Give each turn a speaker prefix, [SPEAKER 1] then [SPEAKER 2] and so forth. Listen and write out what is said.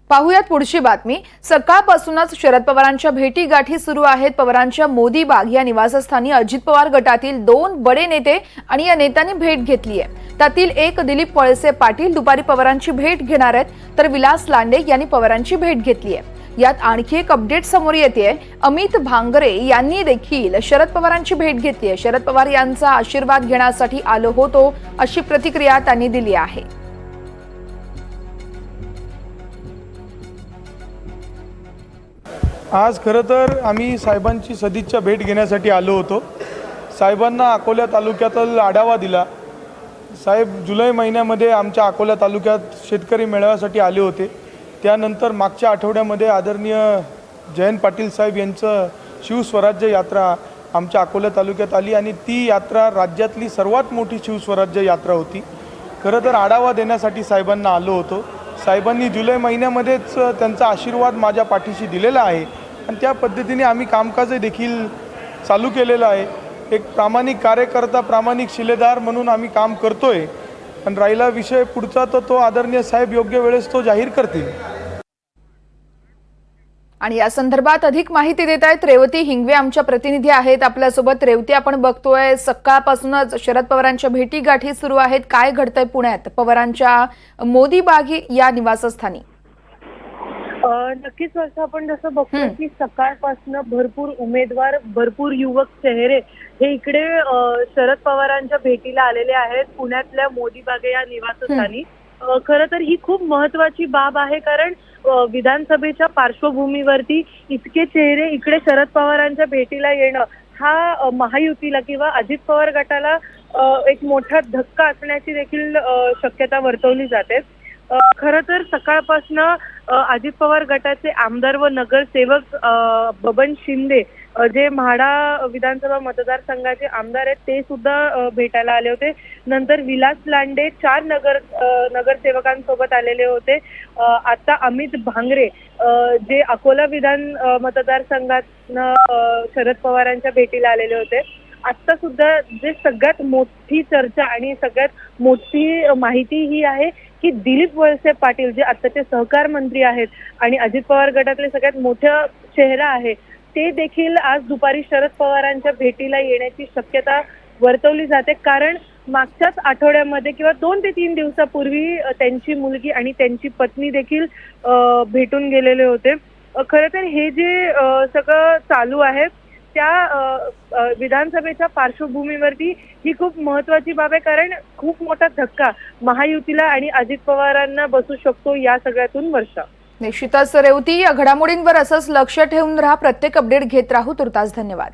[SPEAKER 1] पाहुयात पुढची बातमी। सकाळपासूनच शरद पवारांच्या भेटी गाठी सुरू आहेत। पवारांच्या मोदी बाग या निवासस्थानी अजित पवार गटातील 2 बडे नेते आणि या नेत्यांनी भेट घेतली आहे। त्यातील एक दिलीप वळसे पाटील दुपारी पवारांची भेट घेणार आहेत, तर विलास लांडे यांनी पवारांची भेट घेतली आहे। यात आणखी एक अपडेट समोर येते। अमित भांगरे यांनी देखील शरद पवारांची भेट घेतली आहे। शरद पवार यांचा आशीर्वाद घेण्यासाठी आलो होतो अशी प्रतिक्रिया त्यांनी दिली आहे।
[SPEAKER 2] आज खरं तर आम्ही साहेबांची सदिच्छा भेट घेण्यासाठी आलो होतो। साहेबांना अकोला तालुक्यातील आढावा दिला। साहेब जुलै महिन्यामध्ये आमच्या अकोला तालुक्यात शेतकरी मेळाव्यासाठी आले होते। त्यानंतर मागच्या आठवड्यामध्ये आदरणीय जयंत पाटील साहेब यांचं शिवस्वराज्य यात्रा आमच्या अकोला तालुक्यात आली आणि ती यात्रा राज्यातली सर्वात मोठी शिवस्वराज्य यात्रा होती। खरं तर आढावा देण्यासाठी साहेबांना आलो होतो। साहेबांनी जुलै महिन्यामध्येच त्यांचा आशीर्वाद माझ्या पाठीशी दिलेला आहे आणि त्या पद्धतीने आम्ही कामकाज देखील चालू केलेलं आहे। एक प्रामाणिक कार्यकर्ता, प्रामाणिक शिलेदार म्हणून आम्ही काम करतोय आणि राहिला विषय पुढचा तर तो आदरणीय साहेब योग्य वेळेस तो जाहीर करतील।
[SPEAKER 1] आणि या संदर्भात अधिक माहिती देत आहेत रेवती हिंगवे आमच्या प्रतिनिधी आहेत आपल्यासोबत। रेवती, आपण बघतोय सकाळपासूनच शरद पवारांच्या भेटी गाठी सुरू आहेत। काय घडतंय पुण्यात पवारांच्या मोदी बाग या निवासस्थानी?
[SPEAKER 3] नक्कीच वर्षा, आपण जसं बघतोय की सकाळपासून भरपूर उमेदवार, भरपूर युवक चेहरे हे इकडे शरद पवारांच्या भेटीला आलेले आहेत पुण्यातल्या मोदी बाग या निवासस्थानी। खरं तर ही खूप महत्वाची बाब आहे, कारण विधानसभेच्या पार्श्वभूमीवरती इतके चेहरे इकडे शरद पवारांच्या भेटीला येणं हा महायुतीला किंवा अजित पवार गटाला एक मोठा धक्का असण्याची देखील शक्यता वर्तवली जाते। खरं तर सकाळपासून अजित पवार गटाचे आमदार व नगरसेवक बबन शिंदे जे म्हाडा विधानसभा मतदारसंघाचे आमदार आहेत ते सुद्धा भेटायला आले होते। नंतर विलास लांडे 4 नगरसेवकांसोबत आलेले होते। आता अमित भांगरे जे अकोला विधान मतदारसंघातनं शरद पवारांच्या भेटीला आलेले होते। आता सुद्धा जे सगळ्यात मोठी चर्चा आणि सगळ्यात मोठी माहिती ही आहे की दिलीप वळसे पाटील जे आताचे सहकार मंत्री आहेत आणि अजित पवार गटातले सगळ्यात मोठा चेहरा आहे, ते देखील आज दुपारी शरद पवारांच्या भेटीला येण्याची शक्यता वर्तवली जाते। कारण मागच्याच आठवड्यामध्ये किंवा 2 ते 3 दिवसापूर्वी त्यांची मुलगी आणि त्यांची पत्नी देखील भेटून गेलेले होते। खरं तर हे जे सगळं चालू आहे त्या विधानसभेच्या पार्श्वभूमीवरती ही खूप महत्वाची बाब आहे, कारण खूप मोठा धक्का महायुतीला आणि अजित पवारांना बसू शकतो या सगळ्यातून। वर्षा,
[SPEAKER 1] निश्चितच रेवती, या घडामोडींवर असंच लक्ष ठेवून राहा, प्रत्येक अपडेट घेत राहू। तुर्तास धन्यवाद।